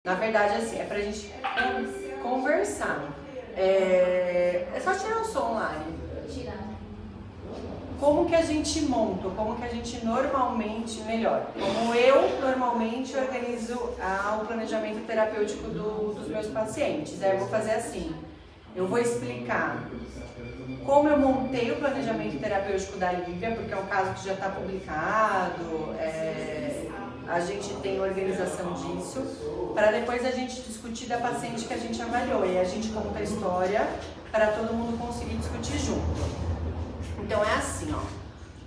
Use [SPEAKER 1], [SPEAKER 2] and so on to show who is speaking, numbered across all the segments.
[SPEAKER 1] Na verdade, assim, é pra gente conversar. É só tirar o som, Lari. Como que a gente monta, como que a gente normalmente, melhor, como eu normalmente organizo o planejamento terapêutico dos meus pacientes. Aí eu vou fazer assim, eu vou explicar como eu montei o planejamento terapêutico da Lívia, porque é um caso que já está publicado, a gente tem organização disso, para depois a gente discutir da paciente que a gente avaliou, e a gente conta a história para todo mundo conseguir discutir junto. Então é assim, ó,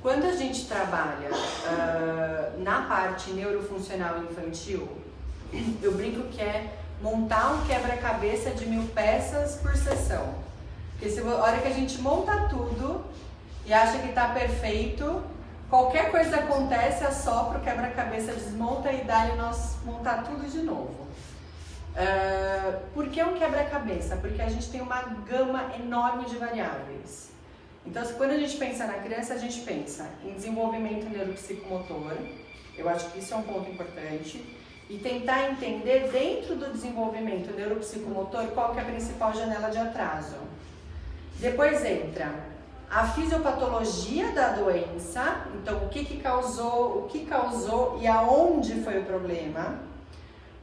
[SPEAKER 1] quando a gente trabalha na parte neurofuncional infantil, eu brinco que é montar um quebra-cabeça de 1000 peças por sessão. Porque a hora que a gente monta tudo e acha que tá perfeito, qualquer coisa acontece, assopra o quebra-cabeça, desmonta e dá-lhe nós montar tudo de novo. Por que um quebra-cabeça? Porque a gente tem uma gama enorme de variáveis. Então, quando a gente pensa na criança, a gente pensa em desenvolvimento neuropsicomotor, eu acho que isso é um ponto importante, e tentar entender dentro do desenvolvimento neuropsicomotor qual que é a principal janela de atraso. Depois entra a fisiopatologia da doença, então o que causou e aonde foi o problema,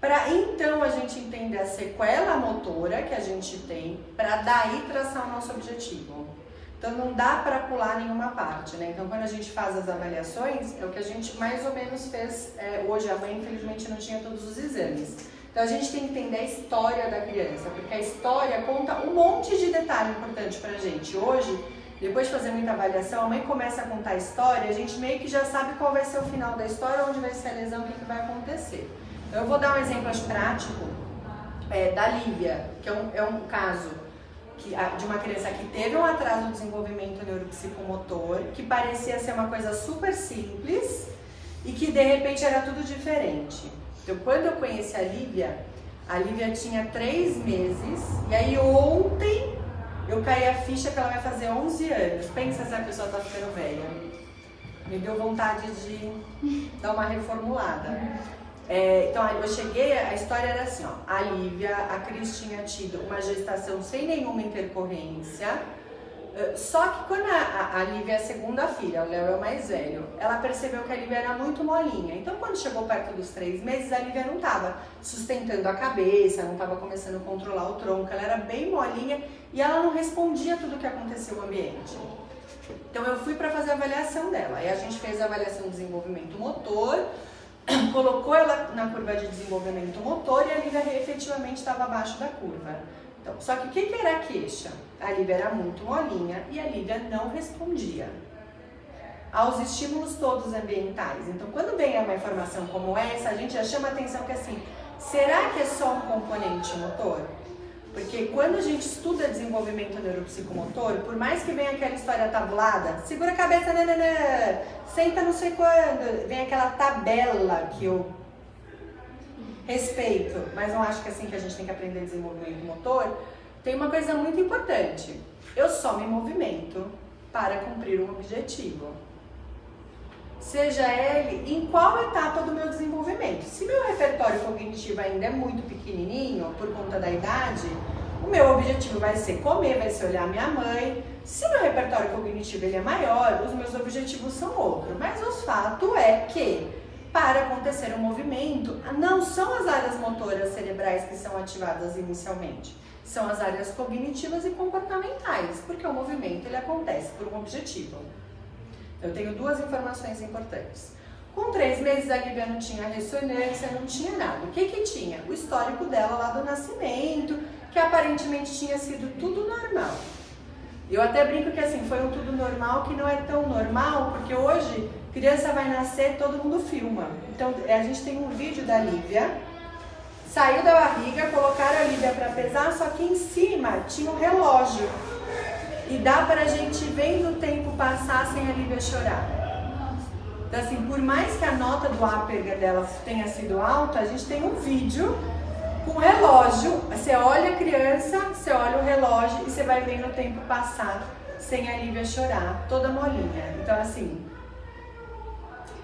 [SPEAKER 1] para então a gente entender a sequela motora que a gente tem, para daí traçar o nosso objetivo. Então não dá para pular nenhuma parte, né? Então quando a gente faz as avaliações, é o que a gente mais ou menos fez hoje. A mãe infelizmente não tinha todos os exames. Então a gente tem que entender a história da criança, porque a história conta um monte de detalhe importante pra gente. Hoje, depois de fazer muita avaliação, a mãe começa a contar a história, a gente meio que já sabe qual vai ser o final da história, onde vai ser a lesão, o que vai acontecer. Então eu vou dar um exemplo prático da Lívia, que é um caso de uma criança que teve um atraso no desenvolvimento neuropsicomotor, que parecia ser uma coisa super simples e que de repente era tudo diferente. Então, quando eu conheci a Lívia tinha 3 meses, e aí ontem eu caí a ficha que ela vai fazer 11 anos. Pensa se a pessoa tá ficando velha. Me deu vontade de dar uma reformulada. Então, eu cheguei, a história era assim, ó, a Lívia, a Cris tinha tido uma gestação sem nenhuma intercorrência, só que quando a Lívia é a segunda filha, o Léo é o mais velho, ela percebeu que a Lívia era muito molinha. Então, quando chegou perto dos 3 meses, a Lívia não estava sustentando a cabeça, não estava começando a controlar o tronco, ela era bem molinha e ela não respondia a tudo o que acontecia no ambiente. Então, eu fui para fazer a avaliação dela. Aí a gente fez a avaliação de desenvolvimento motor, colocou ela na curva de desenvolvimento motor e a Lívia efetivamente estava abaixo da curva. Então, só que o que era a queixa? A Lívia era muito molinha e a Lívia não respondia aos estímulos todos ambientais. Então, quando vem uma informação como essa, a gente já chama a atenção que assim, será que é só um componente motor? Porque quando a gente estuda desenvolvimento neuropsicomotor, por mais que venha aquela história tabulada, segura a cabeça, nananã, senta não sei quando, vem aquela tabela que eu respeito, mas não acho que é assim que a gente tem que aprender desenvolvimento motor, tem uma coisa muito importante. Eu só me movimento para cumprir um objetivo. Seja ele em qual etapa do meu desenvolvimento. Se meu repertório cognitivo ainda é muito pequenininho, por conta da idade, o meu objetivo vai ser comer, vai ser olhar minha mãe. Se meu repertório cognitivo ele é maior, os meus objetivos são outros. Mas o fato é que, para acontecer um movimento, não são as áreas motoras cerebrais que são ativadas inicialmente. São as áreas cognitivas e comportamentais, porque o movimento ele acontece por um objetivo. Eu tenho 2 informações importantes. Com 3 meses a Lívia não tinha ressonância, não tinha nada. O que tinha? O histórico dela lá do nascimento, que aparentemente tinha sido tudo normal. Eu até brinco que assim, foi um tudo normal que não é tão normal, porque hoje criança vai nascer, todo mundo filma. Então a gente tem um vídeo da Lívia, saiu da barriga, colocaram a Lívia para pesar, só que em cima tinha um relógio. E dá pra gente vendo o tempo passar sem a Lívia chorar. Então assim, por mais que a nota do Asperger dela tenha sido alta, a gente tem um vídeo com o relógio. Você olha a criança, você olha o relógio e você vai vendo o tempo passar sem a Lívia chorar, toda molinha. Então assim,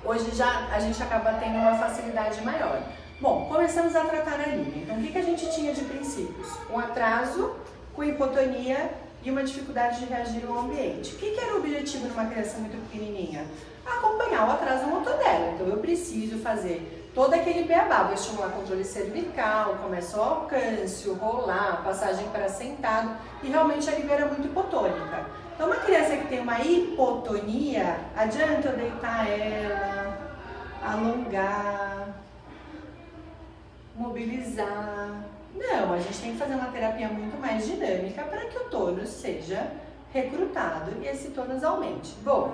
[SPEAKER 1] hoje já a gente acaba tendo uma facilidade maior. Bom, começamos a tratar a Lívia. gente tinha de princípios? Um atraso com hipotonia e uma dificuldade de reagir ao ambiente. O que era o objetivo numa criança muito pequenininha? Acompanhar o atraso motor dela. Então eu preciso fazer todo aquele beabá, vou estimular controle cervical, começa o alcance, o rolar, passagem para sentado, e realmente a Lívia era muito hipotônica. Então uma criança que tem uma hipotonia, adianta eu deitar ela, alongar, mobilizar. Não, a gente tem que fazer uma terapia muito mais dinâmica para que o tônus seja recrutado e esse tônus aumente. Bom,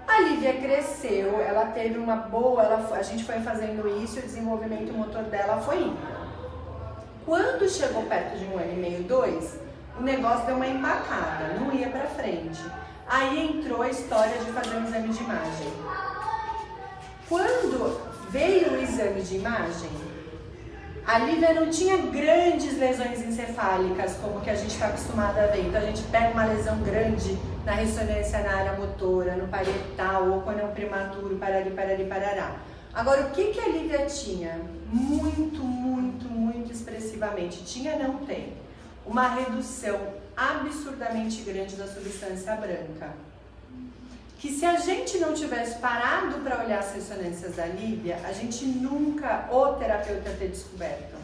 [SPEAKER 1] a Lívia cresceu, ela teve uma boa, a gente foi fazendo isso e o desenvolvimento motor dela foi indo. Quando chegou perto de 1 ano e meio, 2, o negócio deu uma empacada, não ia pra frente. Aí entrou a história de fazer um exame de imagem. Quando veio o exame de imagem, a Lívia não tinha grandes lesões encefálicas, como que a gente está acostumado a ver. Então a gente pega uma lesão grande na ressonância na área motora, no parietal, ou quando é um prematuro, parari, parará. Agora, o que a Lívia tinha? Muito expressivamente, tinha, não tem, uma redução absurdamente grande da substância branca. Que se a gente não tivesse parado para olhar as ressonâncias da Lívia, a gente nunca, o terapeuta, ia ter descoberto.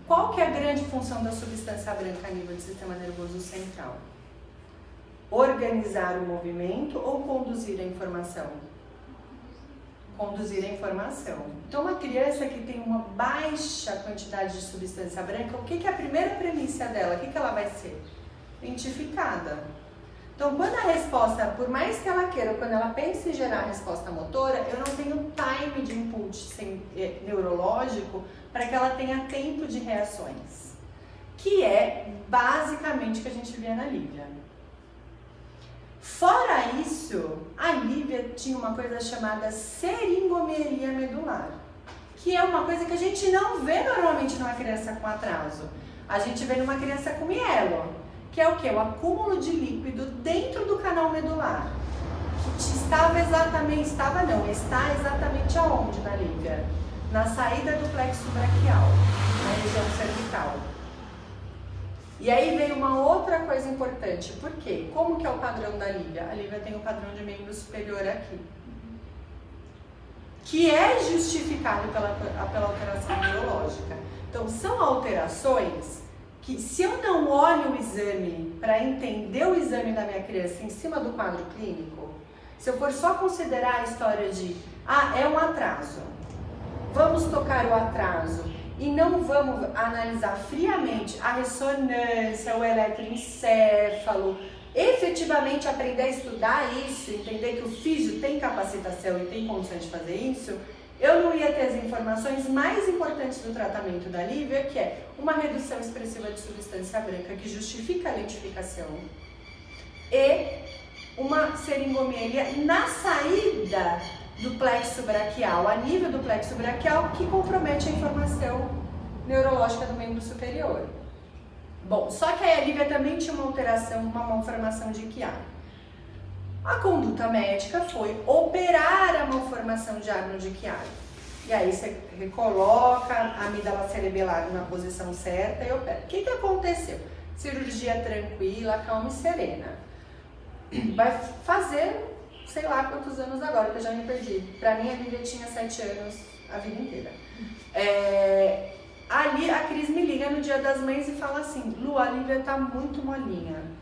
[SPEAKER 1] Qual que é a grande função da substância branca a nível do sistema nervoso central? Organizar o movimento ou conduzir a informação? Conduzir a informação. Então, uma criança que tem uma baixa quantidade de substância branca, o que é a primeira premissa dela? O que ela vai ser? Identificada. Então, quando a resposta, por mais que ela queira, quando ela pensa em gerar a resposta motora, eu não tenho time de input neurológico para que ela tenha tempo de reações, que é basicamente o que a gente vê na Lívia. Fora isso, a Lívia tinha uma coisa chamada seringomelia medular, que é uma coisa que a gente não vê normalmente numa criança com atraso. A gente vê numa criança com mielo, que é o quê? O acúmulo de líquido dentro do canal medular. Que está exatamente aonde na Lívia? Na saída do plexo braquial, na região cervical. E aí vem uma outra coisa importante. Por quê? Como que é o padrão da Lívia? A Lívia tem o padrão de membro superior aqui, que é justificado pela alteração neurológica. Então, são alterações que, se eu não olho o exame para entender o exame da minha criança em cima do quadro clínico, se eu for só considerar a história de, é um atraso, vamos tocar o atraso e não vamos analisar friamente a ressonância, o eletroencefalo, efetivamente aprender a estudar isso, entender que o físio tem capacitação e tem condições de fazer isso, eu não ia ter as informações mais importantes do tratamento da Lívia, que é uma redução expressiva de substância branca que justifica a lentificação e uma seringomelia na saída do plexo braquial, a nível do plexo braquial, que compromete a informação neurológica do membro superior. Bom, só que a Lívia também tinha uma alteração, uma malformação de Chiari. A conduta médica foi operar a malformação de Arnold de Chiari. E aí você recoloca a amígdala cerebelar na posição certa e opera. O que aconteceu? Cirurgia tranquila, calma e serena. Vai fazer, sei lá quantos anos agora, que eu já me perdi. Pra mim, a Lívia tinha 7 anos a vida inteira. Ali a Cris me liga no Dia das Mães e fala assim: Lu, a Lívia tá muito molinha.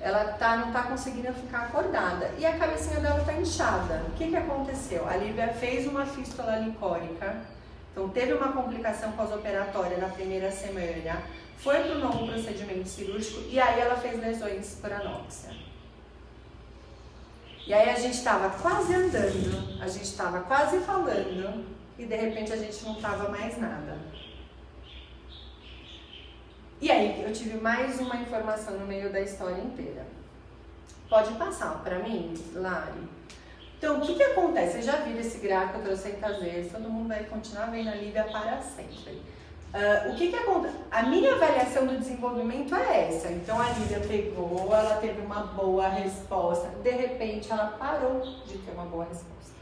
[SPEAKER 1] Ela não tá conseguindo ficar acordada. E a cabecinha dela tá inchada. O que aconteceu? A Lívia fez uma fístula licórica. Então teve uma complicação pós-operatória na primeira semana. Foi pro novo procedimento cirúrgico e aí ela fez lesões por anóxia. E aí a gente estava quase andando, a gente estava quase falando e de repente a gente não tava mais nada. E aí eu tive mais uma informação no meio da história inteira. Pode passar para mim, Lari? Então, o que acontece? Vocês já viram esse gráfico, eu trouxe 100 vezes, todo mundo vai continuar vendo a Lívia para sempre. O que acontece? A minha avaliação do desenvolvimento é essa. Então, a Lívia pegou, ela teve uma boa resposta. De repente, ela parou de ter uma boa resposta.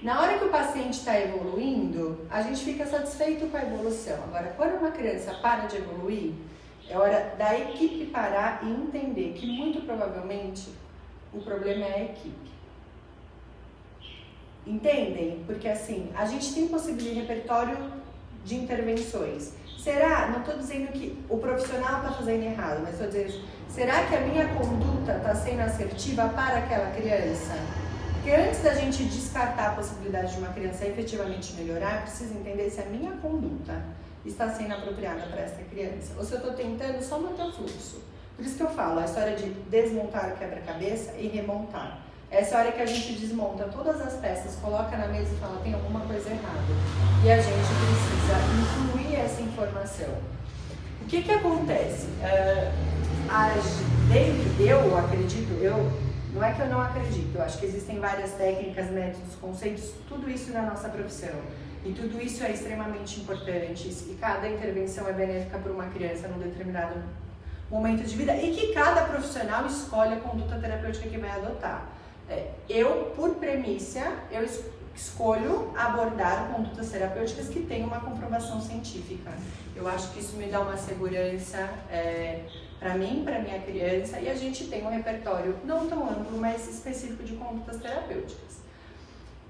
[SPEAKER 1] Na hora que o paciente está evoluindo, a gente fica satisfeito com a evolução. Agora, quando uma criança para de evoluir, é hora da equipe parar e entender que muito provavelmente o problema é a equipe. Entendem? Porque assim, a gente tem possibilidade de repertório de intervenções. Será? Não estou dizendo que o profissional está fazendo errado, mas estou dizendo, será que a minha conduta está sendo assertiva para aquela criança? Porque antes da gente descartar a possibilidade de uma criança efetivamente melhorar, precisa entender se a minha conduta está sendo apropriada para essa criança. Ou se eu estou tentando só manter o fluxo. Por isso que eu falo, a história de desmontar o quebra-cabeça e remontar. Essa é a hora que a gente desmonta todas as peças, coloca na mesa e fala, tem alguma coisa errada. E a gente precisa incluir essa informação. O que acontece? Eu acredito, não é que eu não acredito, eu acho que existem várias técnicas, métodos, conceitos, tudo isso na nossa profissão. E tudo isso é extremamente importante e cada intervenção é benéfica para uma criança num determinado momento de vida e que cada profissional escolhe a conduta terapêutica que vai adotar. Eu, por premissa, eu escolho abordar condutas terapêuticas que têm uma comprovação científica. Eu acho que isso me dá uma segurança para mim, para minha criança, e a gente tem um repertório não tão amplo, mas específico de condutas terapêuticas.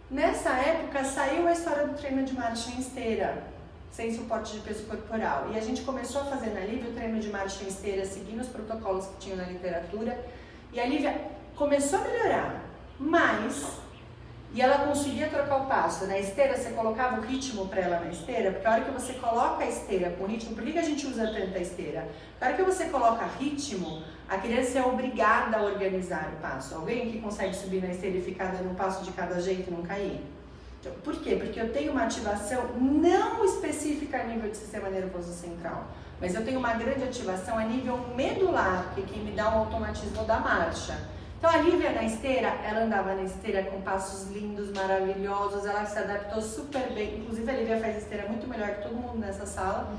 [SPEAKER 1] Nessa época, saiu a história do treino de marcha em esteira, sem suporte de peso corporal. E a gente começou a fazer na Lívia o treino de marcha em esteira, seguindo os protocolos que tinham na literatura. E a Lívia começou a melhorar, e ela conseguia trocar o passo. Na esteira, você colocava o ritmo para ela na esteira, porque a hora que você coloca a esteira com ritmo, por que a gente usa tanta esteira? A hora que você coloca ritmo, a criança é obrigada a organizar o passo. Alguém que consegue subir na esteira e ficar dando um passo de cada jeito e não cair? Então, por quê? Porque eu tenho uma ativação não específica a nível de sistema nervoso central, mas eu tenho uma grande ativação a nível medular, que é quem me dá o automatismo da marcha. Então a Lívia na esteira, ela andava na esteira com passos lindos, maravilhosos, ela se adaptou super bem, inclusive a Lívia faz esteira muito melhor que todo mundo nessa sala,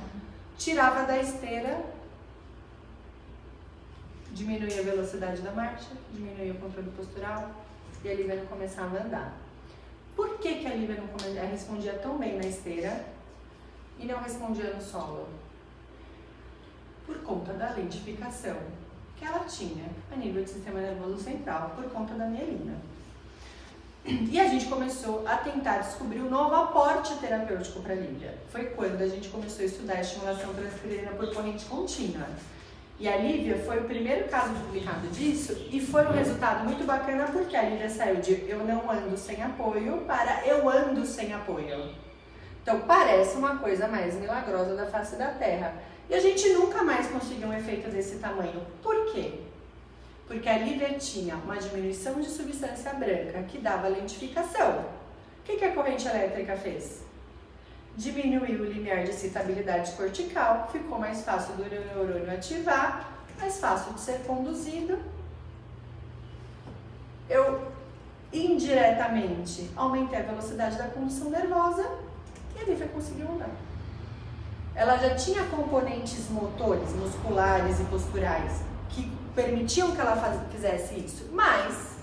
[SPEAKER 1] tirava da esteira, diminuía a velocidade da marcha, diminuía o controle postural e a Lívia não começava a andar. Por que a Lívia não respondia tão bem na esteira e não respondia no solo? Por conta da lentificação que ela tinha a nível do sistema nervoso central, por conta da mielina. E a gente começou a tentar descobrir um novo aporte terapêutico para a Lívia. Foi quando a gente começou a estudar a estimulação transcraniana por corrente contínua. E a Lívia foi o primeiro caso publicado disso e foi um resultado muito bacana porque a Lívia saiu de eu não ando sem apoio para eu ando sem apoio. Então parece uma coisa mais milagrosa da face da Terra. E a gente nunca mais conseguiu um efeito desse tamanho. Por quê? Porque a Lívia tinha uma diminuição de substância branca que dava lentificação. O que a corrente elétrica fez? Diminuiu o limiar de excitabilidade cortical, ficou mais fácil do neurônio ativar, mais fácil de ser conduzido. Eu, indiretamente, aumentei a velocidade da condução nervosa e a Lívia conseguiu andar. Ela já tinha componentes motores, musculares e posturais que permitiam que ela fizesse isso, mas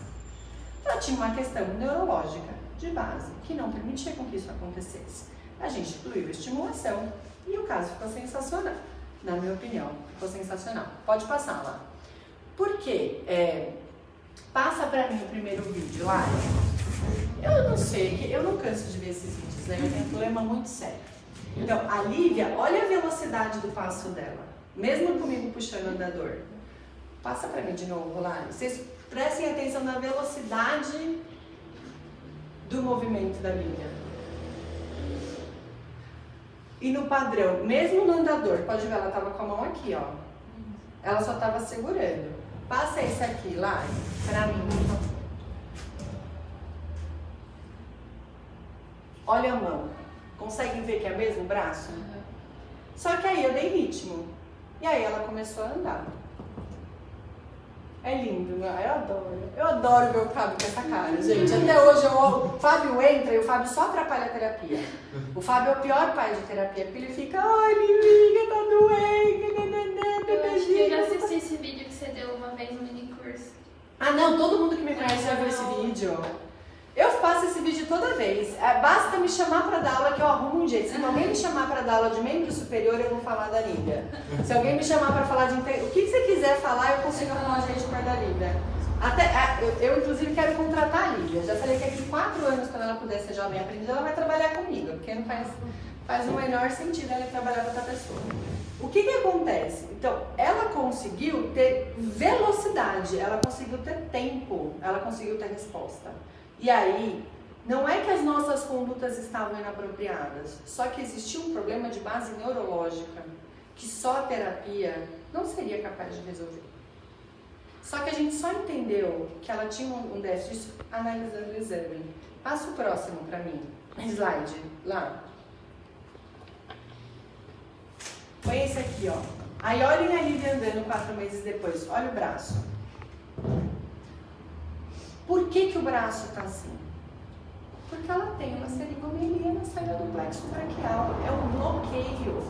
[SPEAKER 1] ela tinha uma questão neurológica de base que não permitia com que isso acontecesse. A gente incluiu a estimulação e o caso ficou sensacional, na minha opinião, ficou sensacional. Pode passar lá. Por quê? Passa pra mim o primeiro vídeo lá. Eu não sei, eu não canso de ver esses vídeos, né? Eu tenho um problema muito sério. Então, a Lívia, olha a velocidade do passo dela, mesmo comigo puxando o andador. Passa pra mim de novo lá. Vocês prestem atenção na velocidade do movimento da Lívia. E no padrão, mesmo no andador, pode ver, ela tava com a mão aqui, ó. Ela só tava segurando. Passa esse aqui lá, pra mim. Olha a mão. Conseguem ver que é o mesmo braço? Só que aí eu dei ritmo. E aí ela começou a andar. É lindo, né? Eu adoro ver o Fábio com essa cara, gente. Até hoje o Fábio entra e o Fábio só atrapalha a terapia. O Fábio é o pior pai de terapia, porque ele fica, ai, Livinha, tá doendo,
[SPEAKER 2] eu já assisti esse vídeo que você deu uma vez no mini curso.
[SPEAKER 1] Ah, não, todo mundo que me conhece já viu esse vídeo. Eu faço esse vídeo toda vez. Basta me chamar para dar aula que eu arrumo um jeito. Se alguém me chamar para dar aula de membro superior, eu vou falar da Lívia. Se alguém me chamar para falar de o que você quiser falar, eu consigo arrumar um jeito para da Lívia. Eu inclusive quero contratar a Lívia. Já falei que daqui 4 anos, quando ela puder ser jovem aprendiz, ela vai trabalhar comigo, porque não faz o menor sentido ela trabalhar com outra pessoa. O que acontece? Então, ela conseguiu ter velocidade, ela conseguiu ter tempo, ela conseguiu ter resposta. E aí, não é que as nossas condutas estavam inapropriadas, só que existia um problema de base neurológica que só a terapia não seria capaz de resolver. Só que a gente só entendeu que ela tinha um déficit analisando o exame. Passa o próximo para mim, slide, lá. Põe esse aqui, ó. Aí olhem a Lívia andando 4 meses depois, olha o braço. Por que o braço está assim? Porque ela tem uma seringomelia na saída do plexo braquial. É um bloqueio.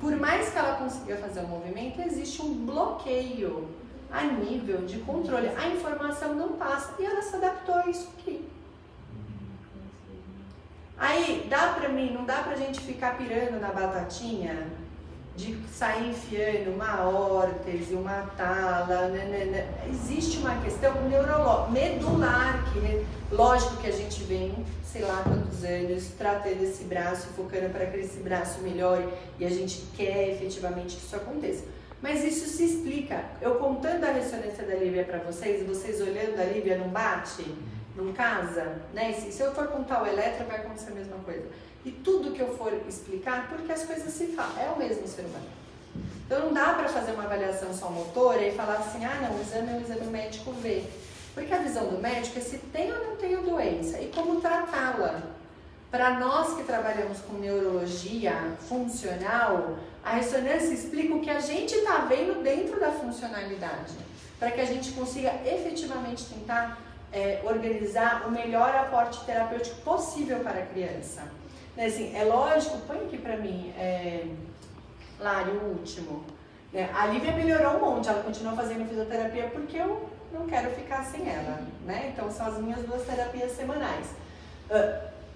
[SPEAKER 1] Por mais que ela consiga fazer o movimento, existe um bloqueio a nível de controle. A informação não passa e ela se adaptou a isso aqui. Aí, não dá pra gente ficar pirando na batatinha de sair enfiando uma órtese, uma tala, Existe uma questão neurológica, medular, lógico que a gente vem, sei lá quantos anos, tratando esse braço, focando para que esse braço melhore e a gente quer efetivamente que isso aconteça. Mas isso se explica. Eu contando a ressonância da Lívia para vocês, e vocês olhando a Lívia não bate, não casa, né? Se eu for contar o eletro, vai acontecer a mesma coisa. E tudo que eu for explicar, porque as coisas se falam, é o mesmo ser humano. Então não dá para fazer uma avaliação só motora e falar assim, não, o exame é o exame médico vê. Porque a visão do médico é se tem ou não tem a doença e como tratá-la. Para nós que trabalhamos com neurologia funcional, a ressonância explica o que a gente está vendo dentro da funcionalidade, para que a gente consiga efetivamente tentar organizar o melhor aporte terapêutico possível para a criança. Assim, é lógico, põe aqui para mim, Lari, o último. A Lívia melhorou um monte, ela continua fazendo fisioterapia porque eu não quero ficar sem ela, né? Então são as minhas 2 terapias semanais.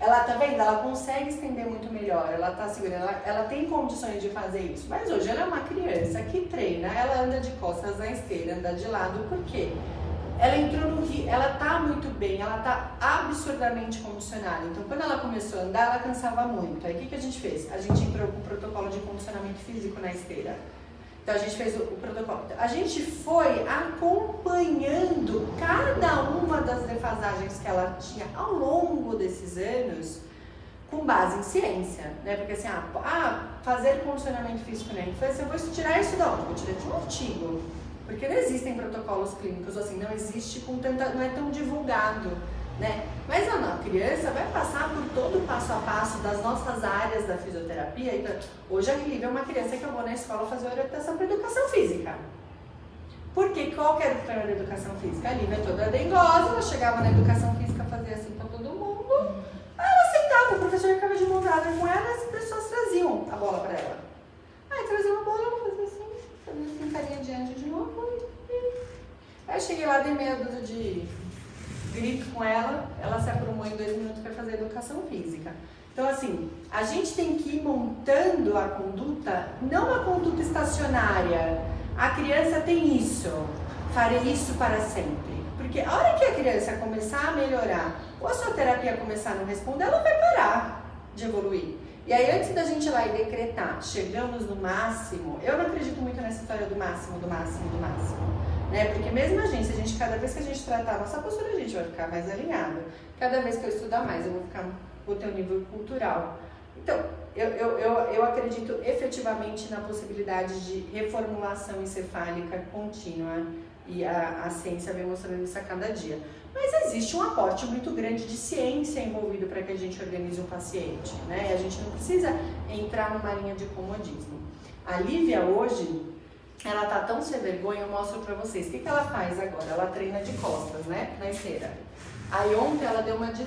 [SPEAKER 1] Ela tá vendo? Ela consegue estender muito melhor, ela tá segura, ela tem condições de fazer isso. Mas hoje ela é uma criança que treina, ela anda de costas na esteira, anda de lado, por quê? Ela entrou no rio, ela tá muito bem, ela tá absurdamente condicionada. Então, quando ela começou a andar, ela cansava muito. Aí, o que a gente fez? A gente entrou com o protocolo de condicionamento físico na esteira. Então, a gente fez o protocolo. A gente foi acompanhando cada uma das defasagens que ela tinha ao longo desses anos, com base em ciência, né? Porque assim, fazer condicionamento físico na infância, eu vou tirar isso da onde? Vou tirar de um artigo. Porque não existem protocolos clínicos, assim, não existe não é tão divulgado, né? Mas a criança vai passar por todo o passo a passo das nossas áreas da fisioterapia. Então, hoje a Lívia é uma criança que eu vou na escola fazer orientação para educação física. Porque qual que era o problema da educação física? A Lívia é toda dengosa, ela chegava na educação física, fazia assim para todo mundo, aí ela sentava, o professor ficava de mão dada com ela, as pessoas traziam a bola para ela. Aí trazia uma bola, ela fazia assim, carinha diante de novo. Aí eu cheguei lá, dei meia dúzia de grito com ela se aprumou em 2 minutos para fazer educação física. Então, assim, a gente tem que ir montando a conduta, não a conduta estacionária. A criança tem isso, farei isso para sempre. Porque a hora que a criança começar a melhorar, ou a sua terapia começar a não responder, ela vai parar de evoluir. E aí, antes da gente ir lá e decretar, chegamos no máximo, eu não acredito muito nessa história do máximo, né? Porque mesmo a gente, cada vez que a gente tratar a nossa postura, a gente vai ficar mais alinhado. Cada vez que eu estudar mais, eu vou ter um nível cultural. Então, eu acredito efetivamente na possibilidade de reformulação encefálica contínua e a ciência vem mostrando isso a cada dia. Mas existe um aporte muito grande de ciência envolvido para que a gente organize o paciente, né? A gente não precisa entrar numa linha de comodismo. A Lívia hoje, ela tá tão sem vergonha, eu mostro pra vocês. O que ela faz agora? Ela treina de costas, né? Na esteira. Aí ontem ela deu uma de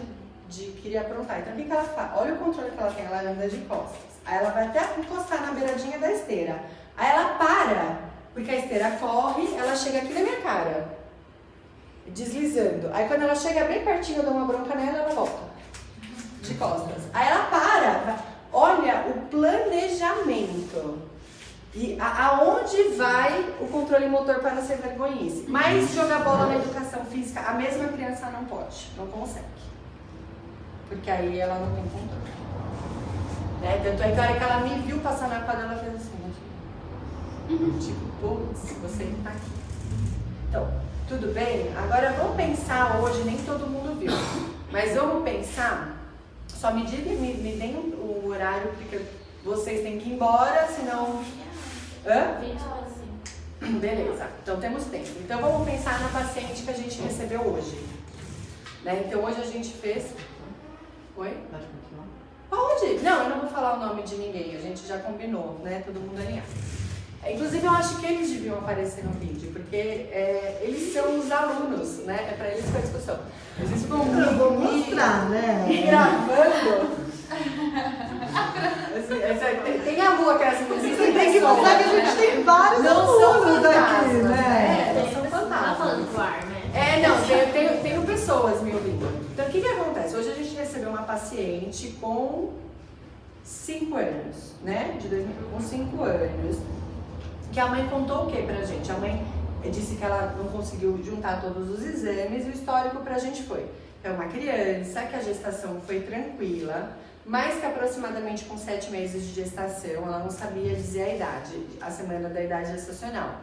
[SPEAKER 1] queria aprontar. Então o que ela faz? Olha o controle que ela tem, ela anda de costas. Aí ela vai até encostar na beiradinha da esteira. Aí ela para, porque a esteira corre, ela chega aqui na minha cara. deslizando. Aí quando ela chega bem pertinho, eu dou uma bronca nela, ela volta de costas. Aí ela para, olha o planejamento e aonde vai o controle motor para ser vergonhice. Mas jogar bola na educação física, a mesma criança não pode, não consegue. Porque aí ela não tem controle. Né? Tanto é que a hora que ela me viu passar na quadra, ela fez assim, tipo, putz, você que tá aqui. Então, tudo bem? Agora vamos pensar hoje, nem todo mundo viu, mas vamos pensar, só me digam, me deem o horário, porque vocês têm que ir embora, senão... Hã?
[SPEAKER 2] 20 horas, sim.
[SPEAKER 1] Beleza, então temos tempo. Então vamos pensar na paciente que a gente recebeu hoje. Né? Então hoje a gente fez... Oi? Pode! Não, eu não vou falar o nome de ninguém, a gente já combinou, né? Todo mundo alinhado. Inclusive, eu acho que eles deviam aparecer no vídeo, porque eles são os alunos, né? É pra eles que a discussão. Eles ficam
[SPEAKER 3] eu vou mostrar, né?
[SPEAKER 1] Gravando. Assim, tem a lua que é assim,
[SPEAKER 3] Você tem que mostrar que a gente tem vários alunos aqui, né?
[SPEAKER 1] Não são fantasmas.
[SPEAKER 2] Tá falando pro ar, né?
[SPEAKER 1] Não, tenho pessoas me ouvindo. Então, o que acontece? Hoje a gente recebeu uma paciente com 5 anos, né? Com 5 anos. Que a mãe contou o que pra gente? A mãe disse que ela não conseguiu juntar todos os exames e o histórico pra gente foi. É uma criança que a gestação foi tranquila, mas que aproximadamente com 7 meses de gestação, ela não sabia dizer a idade, a semana da idade gestacional.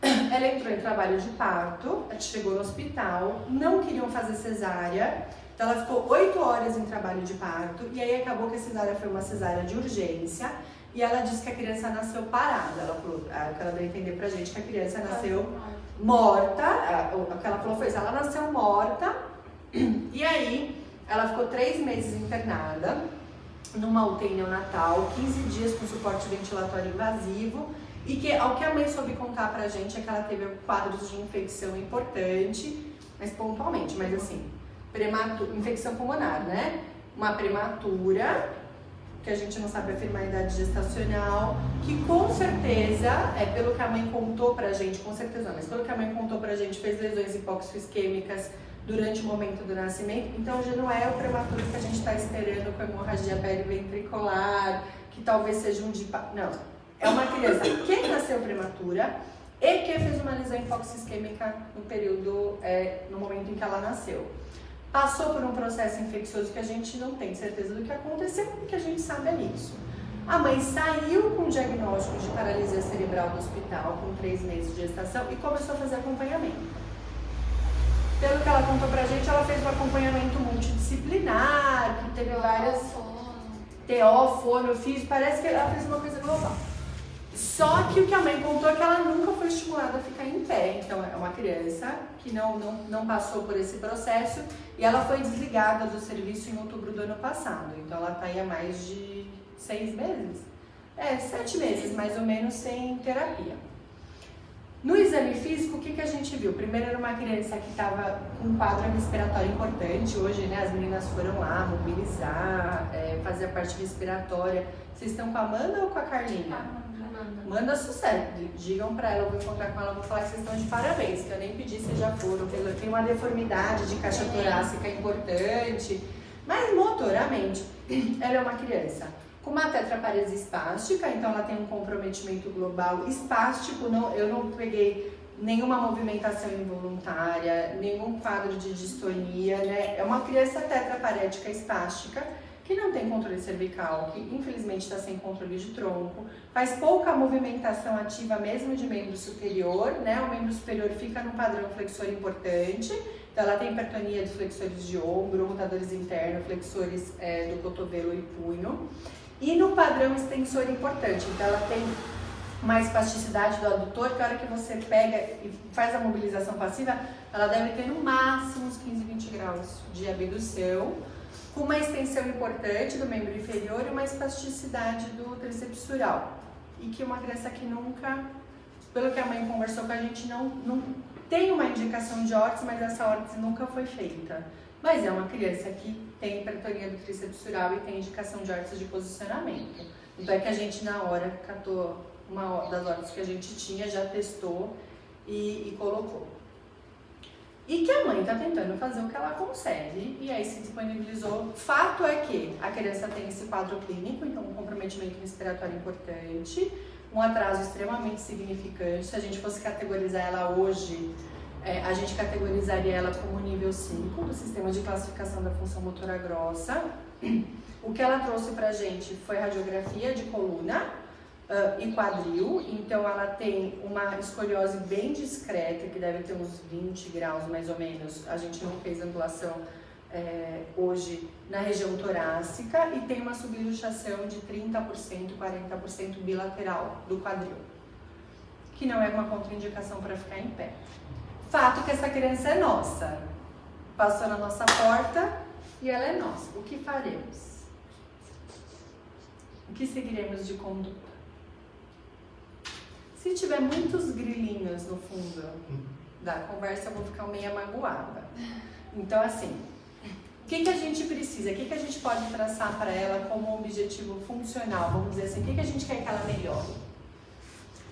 [SPEAKER 1] Ela entrou em trabalho de parto, chegou no hospital, não queriam fazer cesárea, então ela ficou 8 horas em trabalho de parto e aí acabou que a cesárea foi uma cesárea de urgência e ela disse que a criança nasceu parada. Ela falou, que ela deu a entender pra gente que a criança nasceu morta, o que ela falou foi isso, ela nasceu morta e aí ela ficou 3 meses internada numa UTI neonatal, 15 dias com suporte ventilatório invasivo. E que, ao que a mãe soube contar pra gente, é que ela teve quadros de infecção importante, mas pontualmente, mas assim, infecção pulmonar, né? Uma prematura, que a gente não sabe afirmar a idade gestacional, que com certeza, pelo que a mãe contou pra gente, com certeza não, mas pelo que a mãe contou pra gente, fez lesões hipóxico-isquêmicas durante o momento do nascimento, então já não é o prematuro que a gente tá esperando com hemorragia periventricular, que talvez seja um não. É uma criança que nasceu prematura e que fez uma lesão hipóxico-isquêmica no período, no momento em que ela nasceu. Passou por um processo infeccioso que a gente não tem certeza do que aconteceu, o que a gente sabe é isso. A mãe saiu com diagnóstico de paralisia cerebral do hospital com 3 meses de gestação e começou a fazer acompanhamento. Pelo que ela contou pra gente, ela fez um acompanhamento multidisciplinar, que teve várias... TO, fono, físico, parece que ela fez uma coisa global. Só que o que a mãe contou é que ela nunca foi estimulada a ficar em pé. Então é uma criança que não passou por esse processo e ela foi desligada do serviço em outubro do ano passado. Então ela está aí há mais de 6 meses? 7 meses mais ou menos sem terapia. No exame físico, o que a gente viu? Primeiro era uma criança que estava com um quadro respiratório importante. Hoje, né, as meninas foram lá mobilizar, fazer a parte respiratória. Vocês estão com a Amanda ou com a Carlinha? Manda sucesso. Digam pra ela, eu vou encontrar com ela, vou falar que vocês estão de parabéns, que eu nem pedi, vocês já foram. Tem uma deformidade de caixa torácica importante, mas motoramente, ela é uma criança com uma tetraparesia espástica, então ela tem um comprometimento global espástico, eu não peguei nenhuma movimentação involuntária, nenhum quadro de distonia, né? É uma criança tetraparética espástica, que não tem controle cervical, que infelizmente está sem controle de tronco, faz pouca movimentação ativa mesmo de membro superior, né? O membro superior fica num padrão flexor importante, então ela tem hipertonia dos flexores de ombro, rotadores internos, flexores do cotovelo e punho, e no padrão extensor importante, então ela tem uma espasticidade do adutor, que a hora que você pega e faz a mobilização passiva, ela deve ter no máximo uns 15, 20 graus de abdução, com uma extensão importante do membro inferior e uma espasticidade do tríceps sural. E que uma criança que nunca, pelo que a mãe conversou com a gente, não tem uma indicação de órtese, mas essa órtese nunca foi feita. Mas é uma criança que tem hipertonia do tríceps sural e tem indicação de órtese de posicionamento. Então é que a gente na hora catou uma das órteses que a gente tinha, já testou e colocou. E que a mãe está tentando fazer o que ela consegue e aí se disponibilizou. Fato é que a criança tem esse quadro clínico, então um comprometimento respiratório importante, um atraso extremamente significante. Se a gente fosse categorizar ela hoje, a gente categorizaria ela como nível 5 do sistema de classificação da função motora grossa. O que ela trouxe pra gente foi radiografia de coluna e quadril, então ela tem uma escoliose bem discreta, que deve ter uns 20 graus mais ou menos. A gente não fez angulação hoje na região torácica e tem uma subluxação de 30%, 40% bilateral do quadril, que não é uma contraindicação para ficar em pé. Fato que essa criança é nossa, passou na nossa porta e ela é nossa. O que faremos? O que seguiremos de conduta? Se tiver muitos grilinhos no fundo da conversa, eu vou ficar meio magoada. Então, assim, o que a gente precisa? O que a gente pode traçar para ela como objetivo funcional? Vamos dizer assim, o que a gente quer que ela melhore?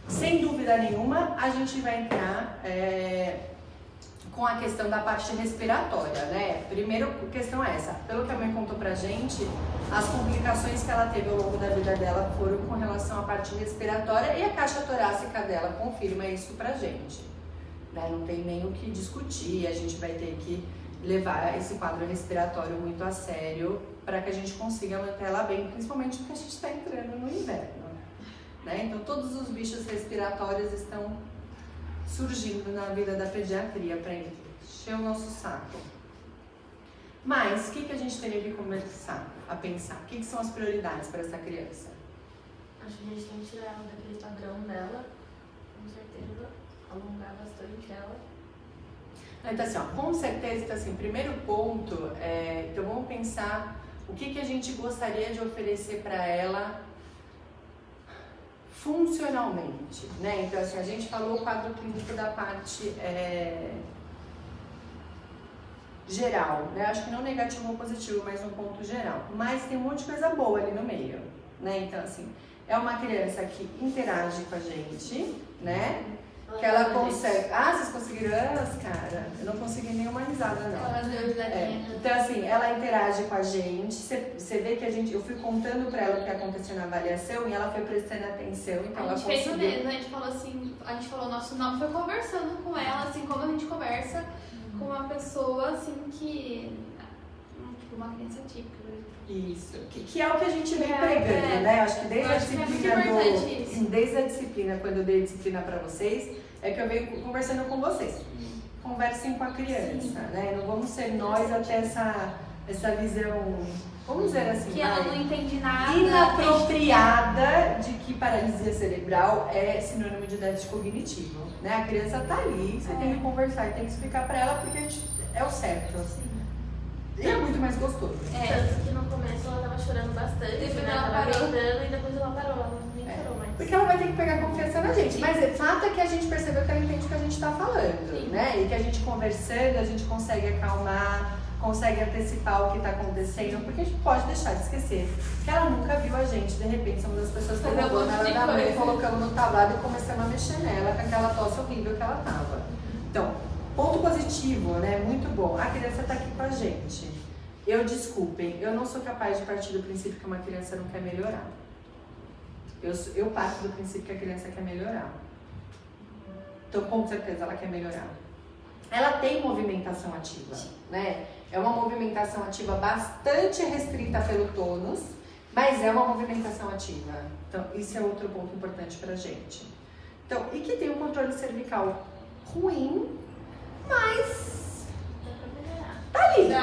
[SPEAKER 1] Sem dúvida nenhuma, a gente vai entrar com a questão da parte respiratória, né? Primeiro, a questão é essa. Pelo que a mãe contou pra gente, as complicações que ela teve ao longo da vida dela foram com relação à parte respiratória e a caixa torácica dela confirma isso pra gente. Né? Não tem nem o que discutir, a gente vai ter que levar esse quadro respiratório muito a sério para que a gente consiga manter ela bem, principalmente porque a gente está entrando no inverno. Né? Então, todos os bichos respiratórios estão surgindo na vida da pediatria para encher o nosso saco. Mas, o que a gente teria que começar a pensar? O que são as prioridades para essa criança?
[SPEAKER 2] Acho que a gente tem que tirar ela daquele padrão dela, com certeza, alongar bastante ela.
[SPEAKER 1] Então, assim, ó, com certeza, então, assim, primeiro ponto, então vamos pensar o que a gente gostaria de oferecer para ela funcionalmente, né? Então, assim, a gente falou o quadro clínico da parte geral, né? Acho que não negativo ou positivo, mas um ponto geral. Mas tem um monte de coisa boa ali no meio, né? Então, assim, é uma criança que interage com a gente, né? Que ela consegue... Ah, vocês conseguiram? Cara, eu não consegui nenhuma risada, não. Então, assim, ela interage com a gente. Você vê que eu fui contando pra ela o que aconteceu na avaliação e ela foi prestando atenção, então ela conseguiu.
[SPEAKER 4] A gente fez o mesmo, a gente falou o nosso nome, foi conversando com ela, assim, como a gente conversa com uma pessoa, assim, que... Tipo, uma criança típica.
[SPEAKER 1] Isso, que é o que a gente vem pregando, né? Acho que desde a disciplina, quando eu dei a disciplina pra vocês, é que eu venho conversando com vocês. Conversem com a criança, né? Não vamos ser nós até essa visão, vamos dizer assim,
[SPEAKER 4] que ela não entende nada,
[SPEAKER 1] inapropriada de que paralisia cerebral é sinônimo de déficit cognitivo, né? A criança tá ali, você tem que conversar e tem que explicar pra ela porque é o certo, assim. E é muito mais gostoso.
[SPEAKER 2] Tanto que no começo ela tava chorando bastante,
[SPEAKER 4] depois
[SPEAKER 2] ela tava gritando e depois ela parou, ela nem chorou mais.
[SPEAKER 1] Porque ela vai ter que pegar confiança na gente. Mas o fato é que a gente percebeu que ela entende o que a gente tá falando, né? E que a gente conversando, a gente consegue acalmar, consegue antecipar o que tá acontecendo, porque a gente pode deixar de esquecer que ela nunca viu a gente, de repente somos as pessoas que roubando ela da mãe, colocamos no tablado e começamos a mexer nela com aquela tosse horrível que ela tava. Então, ponto positivo, né? Muito bom. A criança tá aqui com a gente. Desculpem, eu não sou capaz de partir do princípio que uma criança não quer melhorar. Eu parto do princípio que a criança quer melhorar. Então, com certeza, ela quer melhorar. Ela tem movimentação ativa, né? É uma movimentação ativa bastante restrita pelo tônus, mas é uma movimentação ativa. Então, isso é outro ponto importante pra gente. Então, e que tem um controle cervical ruim, mas tá ali, né?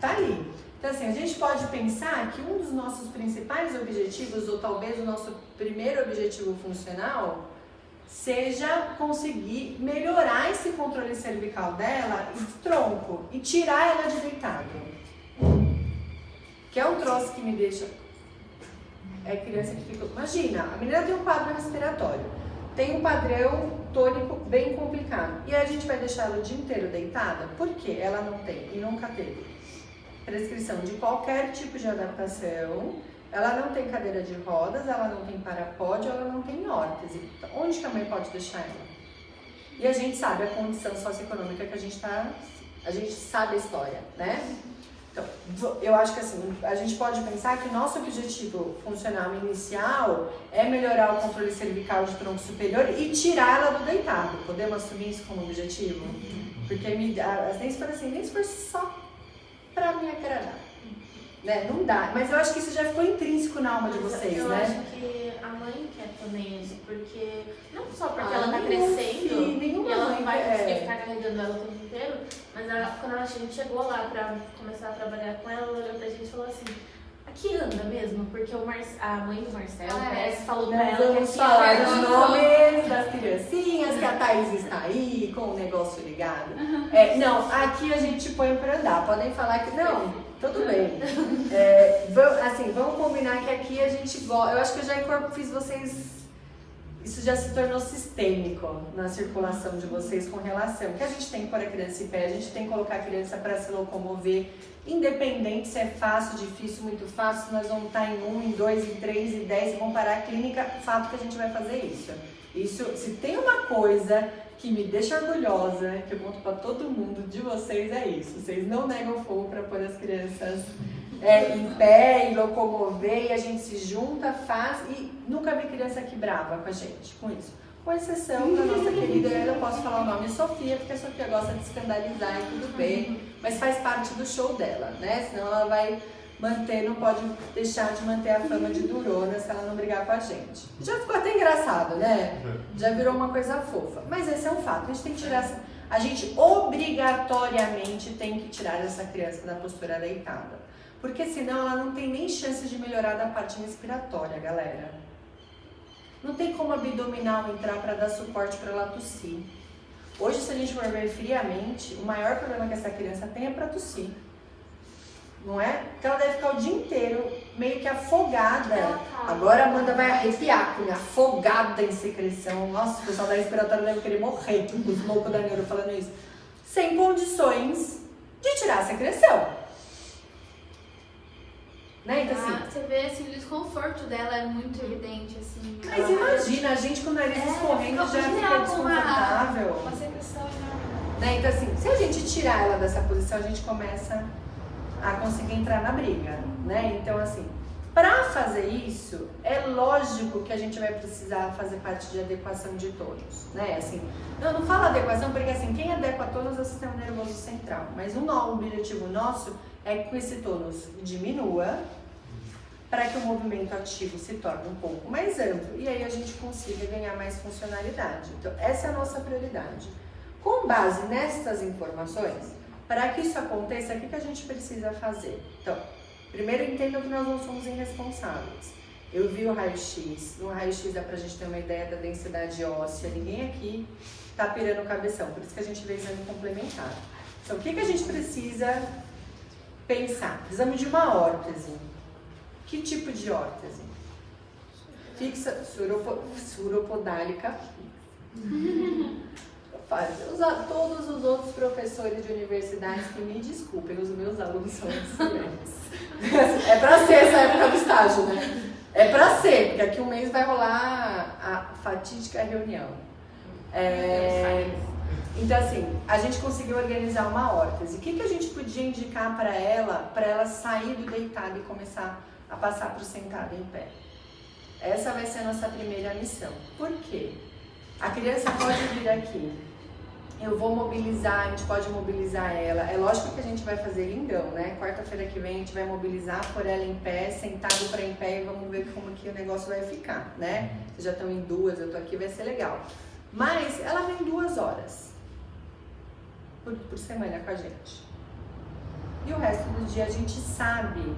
[SPEAKER 1] Tá ali. Então, assim, a gente pode pensar que um dos nossos principais objetivos, ou talvez o nosso primeiro objetivo funcional, seja conseguir melhorar esse controle cervical dela e tronco, e tirar ela de deitado. Que é um troço que me deixa... É criança que fica... Imagina, a menina tem um quadro respiratório, tem um padrão tônico bem complicado. E a gente vai deixar ela o dia inteiro deitada? Por quê? Ela não tem e nunca teve prescrição de qualquer tipo de adaptação. Ela não tem cadeira de rodas, ela não tem parapódio, ela não tem órtese. Onde que a mãe pode deixar ela? E a gente sabe a condição socioeconômica que a gente sabe a história, né? Então, eu acho que assim, a gente pode pensar que o nosso objetivo funcional inicial é melhorar o controle cervical de tronco superior e tirar ela do deitado. Podemos assumir isso como objetivo? Porque nem se for assim, nem se for só pra me agradar. Né? Não dá, mas eu acho que isso já ficou intrínseco na alma de vocês,
[SPEAKER 2] eu
[SPEAKER 1] né?
[SPEAKER 2] Eu acho que a mãe quer também isso, porque não só porque ela tá crescendo e ela não vai conseguir ficar carregando ela o tempo inteiro, mas quando a gente chegou lá pra começar a trabalhar com ela olhou pra gente e falou assim, aqui anda mesmo, porque a mãe do Marcelo parece falou pra ela que
[SPEAKER 1] vamos falar dos nomes das criancinhas, que a Thaís está aí com o negócio ligado. Não, aqui a gente põe pra andar, podem falar que não. Tudo bem. Vamos combinar que aqui a gente gosta. Eu acho que eu já fiz vocês. Isso já se tornou sistêmico na circulação de vocês com relação. Que a gente tem que pôr a criança em pé, a gente tem que colocar a criança para se locomover, independente se é fácil, difícil, muito fácil. Se nós vamos estar em 1, em 2, em 3, em 10 e vamos parar a clínica, fato que a gente vai fazer isso. Isso, se tem uma coisa que me deixa orgulhosa, que eu conto pra todo mundo de vocês, é isso. Vocês não negam fogo pra pôr as crianças em pé e locomover, e a gente se junta, faz, e nunca vi criança aqui brava com a gente, com isso. Com exceção da nossa querida, eu posso falar o nome, Sofia, porque a Sofia gosta de escandalizar e tudo bem, mas faz parte do show dela, né? Senão ela vai manter, não pode deixar de manter a fama de durona se ela não brigar com a gente. Já ficou até engraçado, né? Já virou uma coisa fofa. Mas esse é um fato, a gente tem que tirar a gente obrigatoriamente tem que tirar essa criança da postura deitada. Porque senão ela não tem nem chance de melhorar da parte respiratória, galera. Não tem como abdominal entrar para dar suporte para ela tossir. Hoje, se a gente for ver friamente, o maior problema que essa criança tem é para tossir. Não é? Porque ela deve ficar o dia inteiro meio que afogada. Agora a Amanda vai arrepiar, com afogada em secreção. Nossa, o pessoal da respiratória deve querer morrer, os loucos da neuro falando isso. Sem condições de tirar a secreção. Né? Então, assim,
[SPEAKER 4] você vê assim, o desconforto dela é muito evidente, assim.
[SPEAKER 1] Mas imagina, a gente com o nariz escorrendo já fica desconfortável.
[SPEAKER 4] Uma secreção
[SPEAKER 1] né? Então assim, se a gente tirar ela dessa posição, a gente começa a conseguir entrar na briga, né? Então assim, para fazer isso, é lógico que a gente vai precisar fazer parte de adequação de tônus, né? Assim, eu não falo adequação porque assim, quem adequa tônus é o sistema nervoso central, mas o objetivo nosso é que esse tônus diminua para que o movimento ativo se torne um pouco mais amplo e aí a gente consiga ganhar mais funcionalidade. Então, essa é a nossa prioridade. Com base nestas informações, para que isso aconteça, o que a gente precisa fazer? Então, primeiro entendam que nós não somos irresponsáveis. Eu vi o raio-x, no raio-x dá pra gente ter uma ideia da densidade óssea, ninguém aqui tá pirando o cabeção, por isso que a gente vê exame complementar. Então, o que a gente precisa pensar? Precisamos de uma órtese. Que tipo de órtese? Fixa, suropodálica fixa. Todos os outros professores de universidades que me desculpem, os meus alunos são excelentes. É pra ser essa época do estágio, né? É pra ser, porque aqui um mês vai rolar a fatídica reunião. Então assim, a gente conseguiu organizar uma órtese. O que a gente podia indicar para ela sair do deitado e começar a passar para o sentado em pé? Essa vai ser a nossa primeira missão. Por quê? A criança pode vir aqui, eu vou mobilizar, a gente pode mobilizar ela. É lógico que a gente vai fazer lindão, né? Quarta-feira que vem a gente vai mobilizar, pôr ela em pé, sentado para em pé e vamos ver como que o negócio vai ficar, né? Vocês já estão em 2, eu tô aqui, vai ser legal. Mas ela vem 2 horas por semana com a gente. E o resto do dia a gente sabe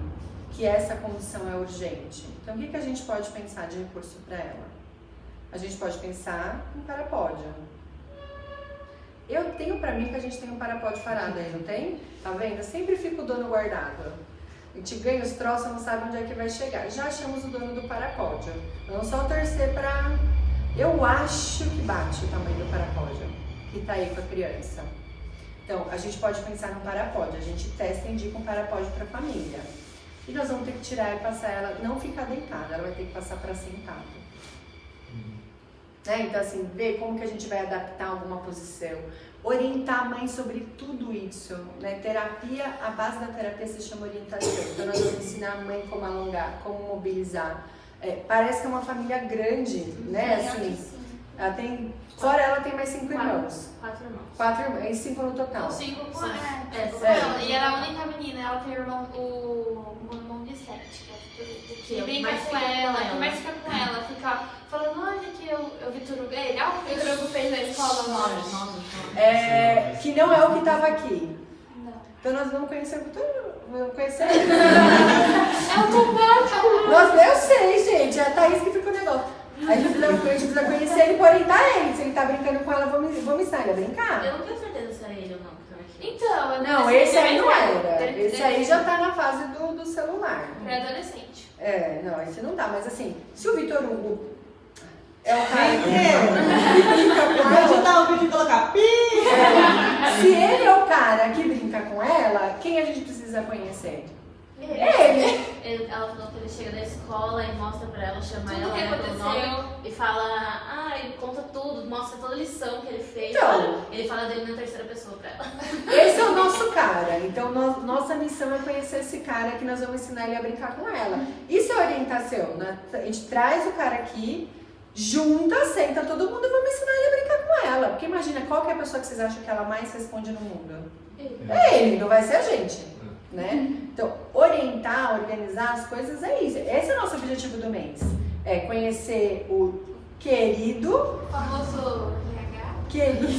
[SPEAKER 1] que essa condição é urgente. Então, o que a gente pode pensar de recurso para ela? A gente pode pensar em parapódio. Eu tenho pra mim que a gente tem um parapódio parado aí, não tem? Tá vendo? Eu sempre fico o dono guardado. A gente ganha os troços, não sabe onde é que vai chegar. Já achamos o dono do parapódio. Vamos só torcer pra... Eu acho que bate o tamanho do parapódio que tá aí com a criança. Então, a gente pode pensar no parapódio. A gente testa e indica um parapódio pra família. E nós vamos ter que tirar e passar ela, não ficar deitada, ela vai ter que passar para sentado. Né? Então, assim, ver como que a gente vai adaptar alguma posição, orientar a mãe sobre tudo isso, né? Terapia, a base da terapia se chama orientação. Então, nós vamos ensinar a mãe como alongar, como mobilizar. Parece que é uma família grande, né? Assim, ela tem, fora ela tem mais 5 irmãos.
[SPEAKER 2] 4 irmãos.
[SPEAKER 1] 4 irmãos, e 5 no total.
[SPEAKER 4] 5 com ela.
[SPEAKER 2] E
[SPEAKER 4] ela é a única menina, ela tem o irmão de 7. Que brinca com ela, que mais fica com ela, fica falando, olha que o Vitor Hugo, olha o que o Vitor Hugo fez na escola.
[SPEAKER 1] Que não é o que estava aqui.
[SPEAKER 4] Não.
[SPEAKER 1] Então nós vamos conhecer o Vitor Hugo. Vamos conhecer ele.
[SPEAKER 4] É automático.
[SPEAKER 1] Nossa, eu sei, gente. É a Thaís que fica o negócio. A gente precisa conhecer ele e orientar ele. Se ele tá brincando com ela, vamos ensinar ele a brincar.
[SPEAKER 2] Eu não tenho certeza se era ele ou não.
[SPEAKER 4] Então,
[SPEAKER 1] não, esse aí não era. Esse aí já tá na fase do celular.
[SPEAKER 4] Pré-adolescente.
[SPEAKER 1] Não, esse não tá. Mas assim, se o Vitor Hugo é o cara que
[SPEAKER 3] brinca com ela, editar o vídeo e colocar pi.
[SPEAKER 1] Se ele é o cara que brinca com ela, quem a gente precisa conhecer? Ele.
[SPEAKER 2] Ela falou que ele chega da escola e mostra pra ela, chama
[SPEAKER 4] tudo
[SPEAKER 2] ela
[SPEAKER 4] pelo
[SPEAKER 2] nome e fala, ele conta tudo, mostra toda a lição que ele fez.
[SPEAKER 1] Então,
[SPEAKER 2] ele fala dele na terceira pessoa pra ela.
[SPEAKER 1] Esse é o nosso cara. Então, nossa missão é conhecer esse cara que nós vamos ensinar ele a brincar com ela. Isso é orientação. A gente traz o cara aqui, junta, senta todo mundo e vamos ensinar ele a brincar com ela. Porque imagina, qual que é a pessoa que vocês acham que ela mais responde no mundo? Ele, não vai ser a gente. Né? Então, orientar, organizar as coisas é isso. Esse é o nosso objetivo do mês. É conhecer o querido.
[SPEAKER 4] O famoso RH.
[SPEAKER 1] Querido.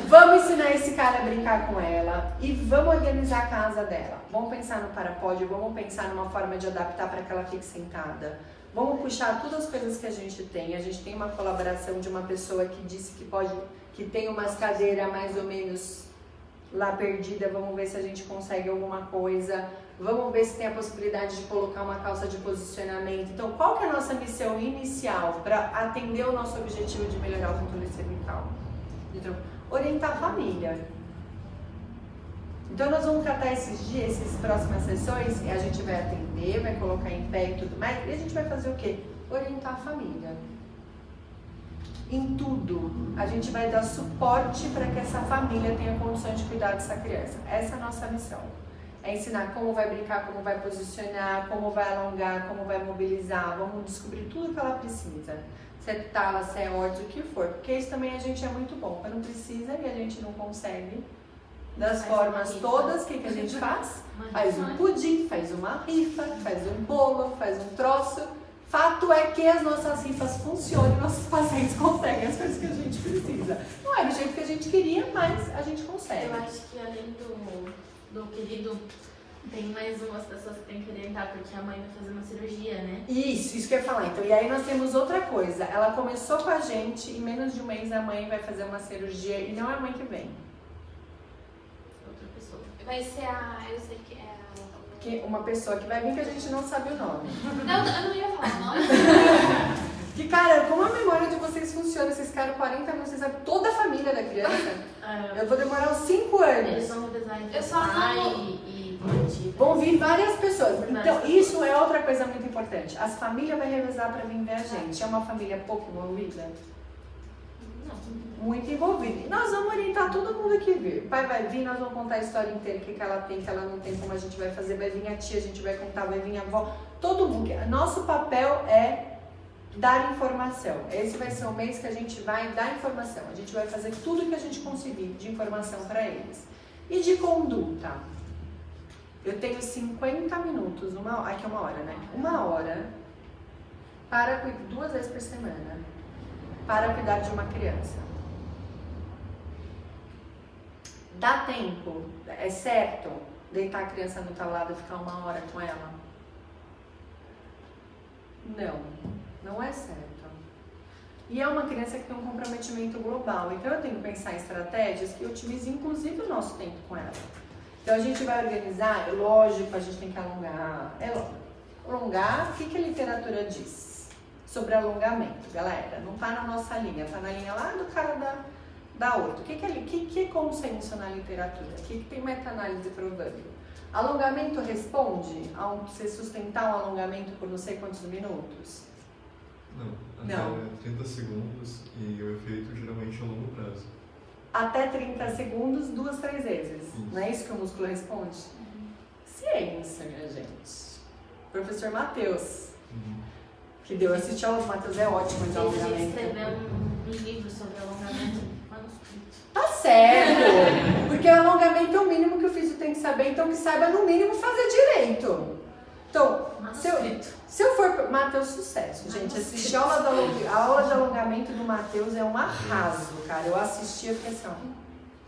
[SPEAKER 1] Vamos ensinar esse cara a brincar com ela e vamos organizar a casa dela. Vamos pensar no parapódio, vamos pensar numa forma de adaptar para que ela fique sentada. Vamos puxar todas as coisas que a gente tem. A gente tem uma colaboração de uma pessoa que disse que tem umas cadeiras mais ou menos lá perdida. Vamos ver se a gente consegue alguma coisa. Vamos ver se tem a possibilidade de colocar uma calça de posicionamento. Então, qual que é a nossa missão inicial para atender o nosso objetivo de melhorar o controle cervical? Então, orientar a família. Então, nós vamos tratar esses dias, essas próximas sessões, e a gente vai atender, vai colocar em pé e tudo mais, e a gente vai fazer o quê? Orientar a família. Em tudo, a gente vai dar suporte para que essa família tenha condições de cuidar dessa criança. Essa é a nossa missão. É ensinar como vai brincar, como vai posicionar, como vai alongar, como vai mobilizar. Vamos descobrir tudo que ela precisa. Se é tala, se é órtese, o que for. Porque isso também a gente é muito bom. Quando precisa e a gente não consegue, das formas todas, o que a gente faz? Faz um pudim, faz uma rifa, faz um bolo, faz um troço. Fato é que as nossas rifas funcionam e nossos pacientes conseguem as coisas que a gente precisa. Não é do jeito que a gente queria, mas a gente consegue.
[SPEAKER 2] Eu acho que além do querido, tem mais umas pessoas que tem que orientar, porque a mãe vai fazer uma cirurgia, né?
[SPEAKER 1] Isso que eu ia falar. Então, e aí nós temos outra coisa. Ela começou com a gente, em menos de um mês a mãe vai fazer uma cirurgia e não é a mãe que vem.
[SPEAKER 2] Outra pessoa.
[SPEAKER 4] Vai ser eu sei que é
[SPEAKER 1] Uma pessoa que vai vir que a gente não sabe o nome.
[SPEAKER 4] Não, eu não ia falar o nome.
[SPEAKER 1] Que, cara, como a memória de vocês funciona? Vocês ficaram 40 anos, vocês sabem toda a família da criança. Eu vou demorar uns 5 anos.
[SPEAKER 2] Eles vão revezar entre
[SPEAKER 4] Eu só não...
[SPEAKER 2] e
[SPEAKER 1] vão vir várias pessoas. Então, isso é outra coisa muito importante. As famílias vão revezar para vir ver a gente. É uma família pouco envolvida? Muito envolvida. E nós vamos orientar todo mundo que vir. O pai vai vir, nós vamos contar a história inteira, o que ela tem, que ela não tem, como a gente vai fazer. Vai vir a tia, a gente vai contar, vai vir a avó. Todo mundo. Nosso papel é dar informação. Esse vai ser o mês que a gente vai dar informação. A gente vai fazer tudo que a gente conseguir de informação para eles. E de conduta. Eu tenho 50 minutos, aqui é 1 hora, né? 1 hora para 2 vezes por semana para cuidar de uma criança. Dá tempo? É certo deitar a criança no tablado e ficar 1 hora com ela? Não é certo. E é uma criança que tem um comprometimento global. Então eu tenho que pensar em estratégias que otimizem inclusive o nosso tempo com ela. Então a gente vai organizar, lógico, a gente tem que alongar. Alongar, o que a literatura diz sobre alongamento, galera? Não tá na nossa linha, tá na linha lá do cara da outra. O que é consenso na literatura? O que tem meta-análise provando? Alongamento responde a você sustentar um alongamento por não sei quantos minutos?
[SPEAKER 5] Não, até 30 segundos e o efeito geralmente é a longo prazo.
[SPEAKER 1] Até 30 segundos, 2, 3 vezes.
[SPEAKER 5] Isso.
[SPEAKER 1] Não é isso que o músculo responde? Ciência, minha gente. Professor Matheus, que deu assistir ao Matheus, é ótimo de alongamento.
[SPEAKER 2] Ele escreveu um livro sobre alongamento manuscrito.
[SPEAKER 1] Tá certo! Porque o alongamento é o mínimo que o físico tem que saber, então que saiba no mínimo fazer direito. Então, se eu for... Matheus, sucesso, gente. Assistir a aula de alongamento do Matheus é um arraso, cara. Eu assisti e fiquei assim, ó.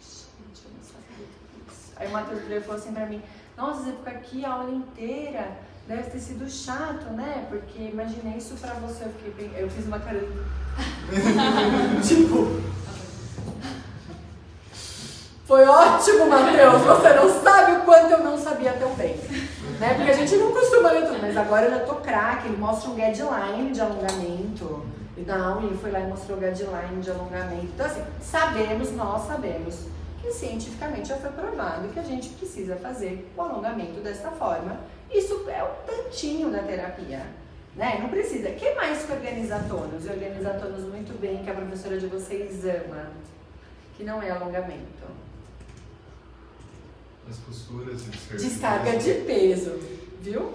[SPEAKER 1] Gente, eu não sabia disso. Aí o Matheus falou assim pra mim, nossa, você fica aqui a aula inteira, deve ter sido chato, né? Porque imaginei isso pra você. Eu fiz uma cara de... tipo... Foi ótimo, Matheus. Você não sabe o quanto eu não sabia tão bem. Né? Porque a gente não costuma ler tudo, mas agora eu já tô craque. Ele mostra um guideline de alongamento. E não, ele foi lá e mostrou o guideline de alongamento. Então, assim, nós sabemos que cientificamente já foi provado que a gente precisa fazer o alongamento dessa forma. Isso é um tantinho da terapia. Né? Não precisa. Quem mais que organiza tônus? E organiza tônus muito bem, que a professora de vocês ama. Que não é alongamento.
[SPEAKER 5] As posturas e
[SPEAKER 1] descarga de peso, viu?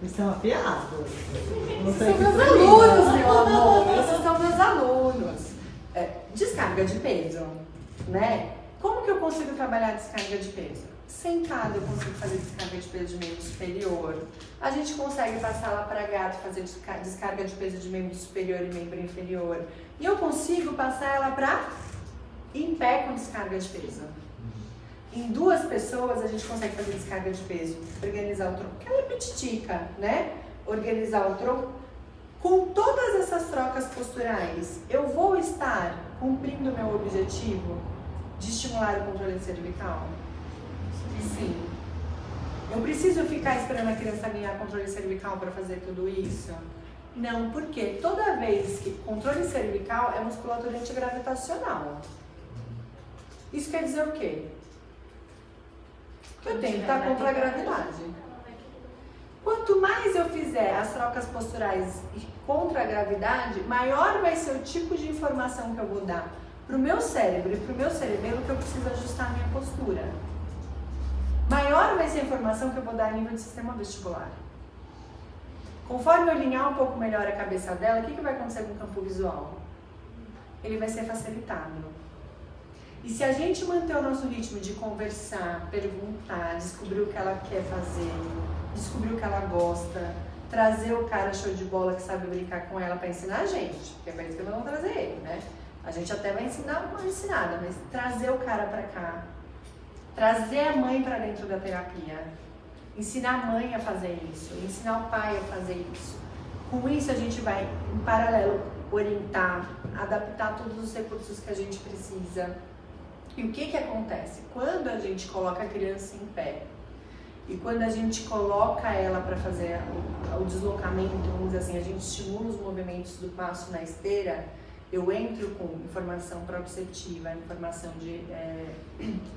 [SPEAKER 3] Isso é uma piada.
[SPEAKER 1] Esses são meus alunos, meu amor. Esses são meus alunos. Descarga de peso, né? Como que eu consigo trabalhar descarga de peso? Sentado eu consigo fazer descarga de peso de membro superior. A gente consegue passar lá para gato, fazer descarga de peso de membro superior e membro inferior. E eu consigo passar ela para em pé com descarga de peso. Em 2 pessoas a gente consegue fazer descarga de peso, organizar o tronco, aquela petitica, né? Organizar o tronco. Com todas essas trocas posturais, eu vou estar cumprindo o meu objetivo de estimular o controle cervical? Sim. Eu preciso ficar esperando a criança ganhar controle cervical para fazer tudo isso? Não, porque toda vez que controle cervical é musculatura antigravitacional. Isso quer dizer o quê? Que eu tenho que estar contra a gravidade. Quanto mais eu fizer as trocas posturais contra a gravidade, maior vai ser o tipo de informação que eu vou dar para o meu cérebro e para o meu cerebelo que eu preciso ajustar a minha postura. Maior vai ser a informação que eu vou dar a nível de sistema vestibular. Conforme eu alinhar um pouco melhor a cabeça dela, o que vai acontecer com o campo visual? Ele vai ser facilitado. E se a gente manter o nosso ritmo de conversar, perguntar, descobrir o que ela quer fazer, descobrir o que ela gosta, trazer o cara show de bola que sabe brincar com ela para ensinar a gente, porque é para isso que nós vamos trazer ele, né? A gente até vai ensinar uma ensinada, mas trazer o cara para cá, trazer a mãe para dentro da terapia, ensinar a mãe a fazer isso, ensinar o pai a fazer isso. Com isso a gente vai, em paralelo, orientar, adaptar todos os recursos que a gente precisa. E o que acontece? Quando a gente coloca a criança em pé e quando a gente coloca ela para fazer o deslocamento, vamos dizer assim, a gente estimula os movimentos do passo na esteira, eu entro com informação proprioceptiva, informação de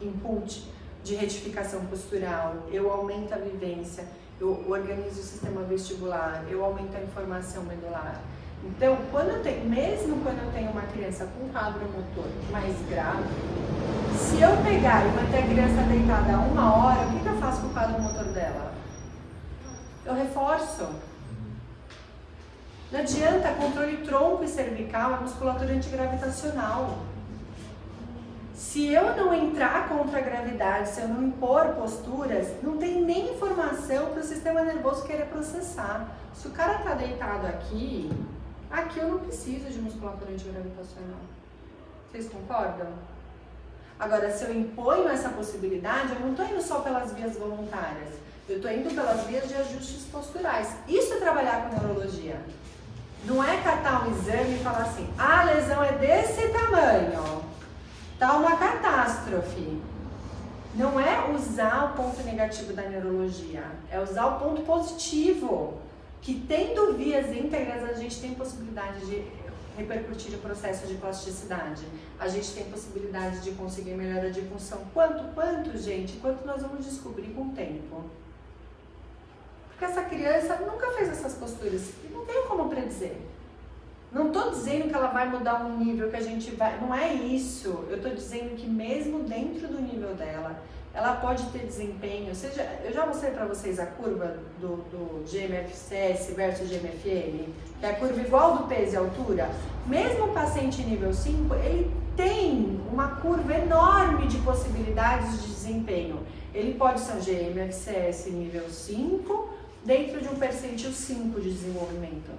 [SPEAKER 1] input, de retificação postural, eu aumento a vivência, eu organizo o sistema vestibular, eu aumento a informação medular. Então, mesmo quando eu tenho uma criança com quadro motor mais grave, se eu pegar e manter a criança deitada 1 hora, o que eu faço com o quadro motor dela? Eu reforço. Não adianta, controle tronco e cervical é musculatura antigravitacional. Se eu não entrar contra a gravidade, se eu não impor posturas, não tem nem informação para o sistema nervoso querer processar. Se o cara está deitado aqui eu não preciso de musculatura antigravitacional. Vocês concordam? Agora, se eu imponho essa possibilidade, eu não estou indo só pelas vias voluntárias, eu estou indo pelas vias de ajustes posturais. Isso é trabalhar com neurologia. Não é catar um exame e falar assim, a lesão é desse tamanho, tá uma catástrofe. Não é usar o ponto negativo da neurologia, é usar o ponto positivo. Que tendo vias íntegras, a gente tem possibilidade de repercutir o processo de plasticidade. A gente tem possibilidade de conseguir melhora de função. Quanto, gente? Quanto nós vamos descobrir com o tempo? Porque essa criança nunca fez essas posturas e não tem como predizer. Não estou dizendo que ela vai mudar um nível que a gente vai... Não é isso. Eu estou dizendo que mesmo dentro do nível dela, ela pode ter desempenho. Eu já mostrei para vocês a curva do GMFCS versus GMFM, que é a curva igual do peso e altura. Mesmo o paciente nível 5, ele tem uma curva enorme de possibilidades de desempenho. Ele pode ser um GMFCS nível 5, dentro de um percentil 5 de desenvolvimento.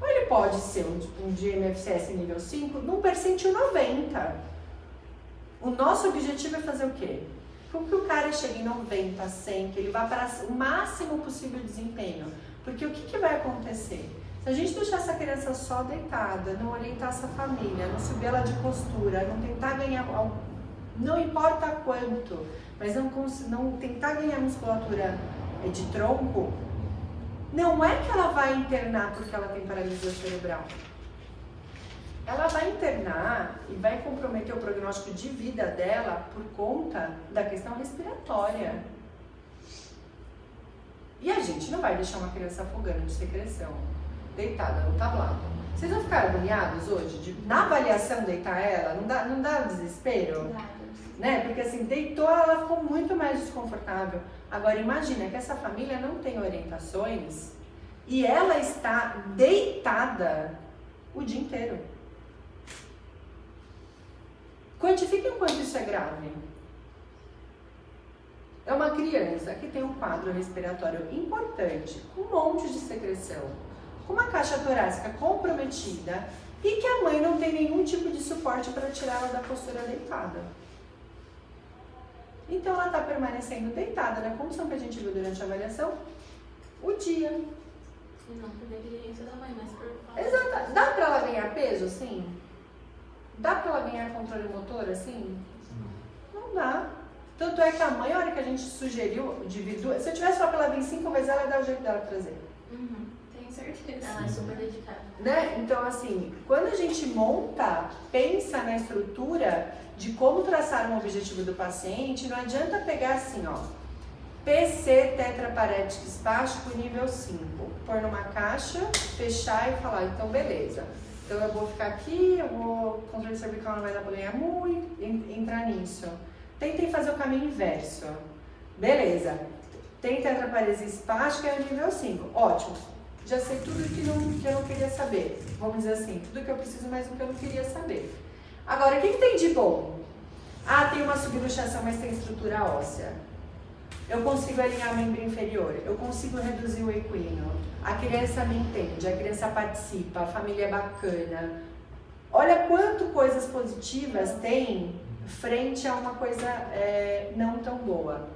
[SPEAKER 1] Ou ele pode ser um GMFCS nível 5 num percentil 90. O nosso objetivo é fazer o quê? Com que o cara chegue em 90, 100, que ele vá para o máximo possível de desempenho. Porque o que vai acontecer? Se a gente deixar essa criança só deitada, não orientar essa família, não subir ela de postura, não tentar ganhar, não importa quanto, mas não tentar ganhar musculatura de tronco, não é que ela vai internar porque ela tem paralisia cerebral. Ela vai internar e vai comprometer o prognóstico de vida dela por conta da questão respiratória. E a gente não vai deixar uma criança afogando de secreção, deitada no tablado. Vocês vão ficar agoniados hoje? Na avaliação deitar ela, não dá desespero? Né? Porque assim, deitou, ela ficou muito mais desconfortável. Agora imagina que essa família não tem orientações e ela está deitada o dia inteiro. Quantifiquem o quanto isso é grave. É uma criança que tem um quadro respiratório importante, com um monte de secreção, com uma caixa torácica comprometida e que a mãe não tem nenhum tipo de suporte para tirá-la da postura deitada. Então ela está permanecendo deitada na condição que a gente viu durante a avaliação o dia.
[SPEAKER 2] E não por negligência da mãe, mas por...
[SPEAKER 1] Exato. Dá para ela ganhar peso assim? Dá para ela ganhar controle motor assim? Não dá. Tanto é que a mãe, a hora que a gente sugeriu dividir, se eu tivesse falado para ela vir 5 vezes, ela ia dar o jeito dela trazer.
[SPEAKER 4] Tenho certeza.
[SPEAKER 2] Ela é super dedicada.
[SPEAKER 1] Né? Então, assim, quando a gente monta, pensa na estrutura de como traçar um objetivo do paciente, não adianta pegar assim, ó, PC tetraparético espástico nível 5, pôr numa caixa, fechar e falar, então beleza. Então eu vou ficar aqui, controle cervical não vai dar pra ganhar muito, entrar nisso. Tentem fazer o caminho inverso. Beleza. Tem tetraparesia espástica, é o nível 5. Ótimo. Já sei tudo que eu não queria saber. Vamos dizer assim, tudo que eu preciso, mas o que eu não queria saber. Agora, o que tem de bom? Ah, tem uma subluxação, mas tem estrutura óssea. Eu consigo alinhar a membro inferior. Eu consigo reduzir o equino. A criança me entende, a criança participa, a família é bacana. Olha quanto coisas positivas tem frente a uma coisa não tão boa.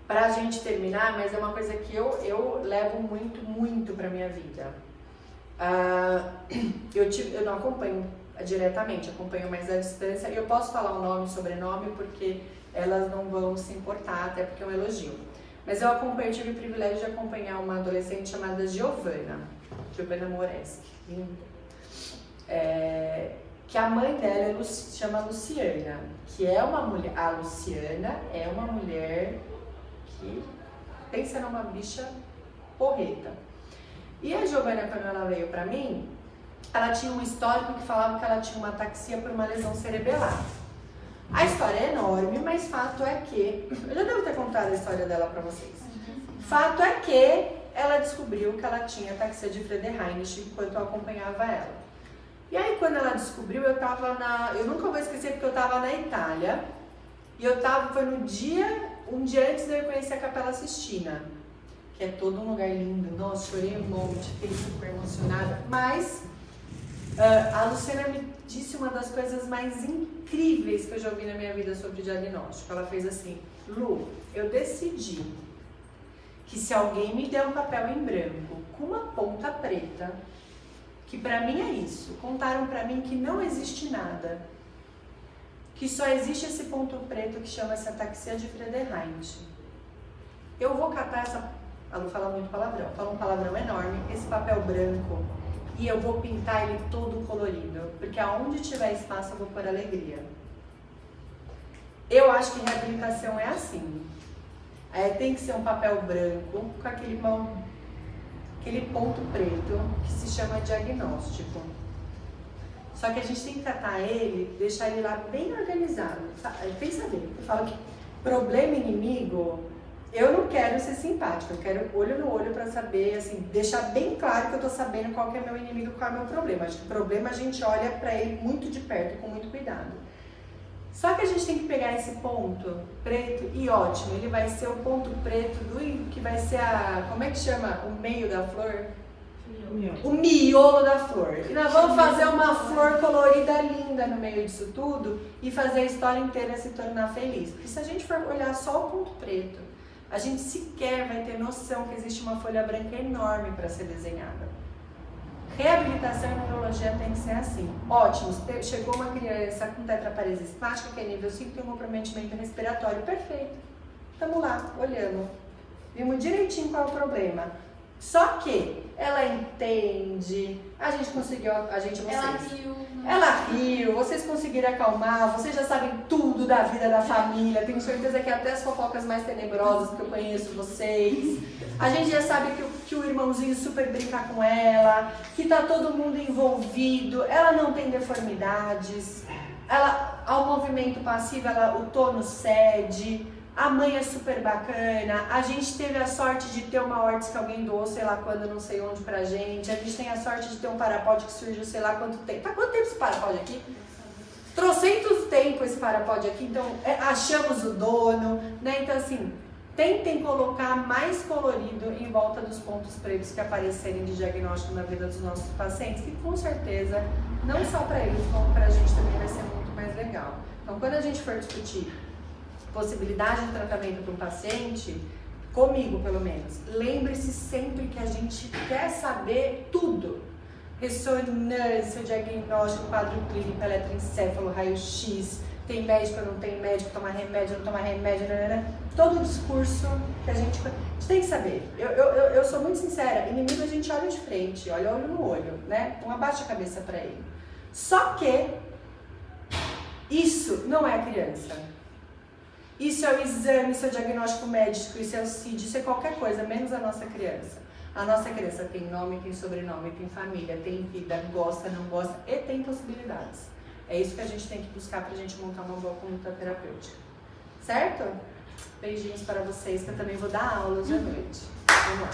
[SPEAKER 1] Pra gente terminar, mas é uma coisa que eu levo muito pra minha vida. Eu não acompanho diretamente, acompanho mais à distância. E eu posso falar o nome e sobrenome porque elas não vão se importar, até porque é um elogio. Mas eu tive o privilégio de acompanhar uma adolescente chamada Giovana Moreschi. Que a mãe dela chama Luciana, que é uma mulher. A Luciana é uma mulher que pensa numa bicha porreta. E a Giovana, quando ela veio pra mim, ela tinha um histórico que falava que ela tinha uma ataxia por uma lesão cerebelar. A história é enorme, mas fato é que... Eu já devo ter contado a história dela pra vocês. Fato é que ela descobriu que ela tinha ataxia de Friedreich enquanto eu acompanhava ela. E aí, quando ela descobriu, eu nunca vou esquecer porque eu tava na Itália. E foi no um dia antes de eu conhecer a Capela Sistina. Que é todo um lugar lindo. Nossa, chorei um monte, fiquei super emocionada. Mas a Luciana me disse uma das coisas mais incríveis que eu já ouvi na minha vida sobre diagnóstico. Ela fez assim: Lu, eu decidi que se alguém me der um papel em branco com uma ponta preta, que pra mim é isso, contaram pra mim que não existe nada, que só existe esse ponto preto que chama-se ataxia de Friedreich. Eu vou catar essa... Ela não fala muito palavrão, fala um palavrão enorme, esse papel branco, e eu vou pintar ele todo colorido, porque aonde tiver espaço eu vou pôr alegria. Eu acho que reabilitação é assim. Tem que ser um papel branco com aquele ponto preto que se chama diagnóstico. Só que a gente tem que tratar ele, deixar ele lá bem organizado. Pensa bem, eu falo que problema inimigo, eu não quero ser simpática, eu quero olho no olho para saber, assim, deixar bem claro que eu tô sabendo qual que é meu inimigo, qual é meu problema. Acho que o problema a gente olha para ele muito de perto, com muito cuidado. Só que a gente tem que pegar esse ponto preto e ótimo, ele vai ser o ponto preto que vai ser como é que chama? O meio da flor? O miolo da flor. E nós vamos fazer uma flor colorida linda no meio disso tudo e fazer a história inteira se tornar feliz. Porque se a gente for olhar só o ponto preto, a gente sequer vai ter noção que existe uma folha branca enorme para ser desenhada. Reabilitação e neurologia tem que ser assim. Ótimo, chegou uma criança com tetraparesia espástica, que é nível 5, tem um comprometimento respiratório. Perfeito. Estamos lá, olhando. Vimos direitinho qual é o problema. Só que ela entende, vocês. Ela riu, vocês conseguiram acalmar, vocês já sabem tudo da vida da família, tenho certeza que até as fofocas mais tenebrosas que eu conheço vocês. A gente já sabe que o irmãozinho super brinca com ela, que tá todo mundo envolvido, ela não tem deformidades, ao movimento passivo o tônus cede. A mãe é super bacana, a gente teve a sorte de ter uma órtese que alguém doou, sei lá quando, não sei onde pra gente. A gente tem a sorte de ter um parapódio que surgiu sei lá quanto tempo. Tá quanto tempo esse parapódio aqui? Trocentos tempo esse parapódio aqui, então achamos o dono, né? Então assim, tentem colocar mais colorido em volta dos pontos pretos que aparecerem de diagnóstico na vida dos nossos pacientes, que com certeza, não só pra eles, como pra gente também vai ser muito mais legal. Então quando a gente for discutir possibilidade de tratamento para um paciente, comigo pelo menos, lembre-se sempre que a gente quer saber tudo. Ressonância, diagnóstico, quadro clínico, eletroencefalo, raio-x, tem médico, não tem médico, tomar remédio, não tomar remédio, todo o discurso que a gente tem que saber. Eu sou muito sincera, inimigo a gente olha de frente, olha olho no olho, né? Não abaixa a cabeça para ele. Só que isso não é a criança. Isso é o exame, isso é o diagnóstico médico, isso é o CID, isso é qualquer coisa, menos a nossa criança. A nossa criança tem nome, tem sobrenome, tem família, tem vida, gosta, não gosta e tem possibilidades. É isso que a gente tem que buscar pra gente montar uma boa conduta terapêutica. Certo? Beijinhos para vocês, que eu também vou dar aula hoje à noite. Vamos lá.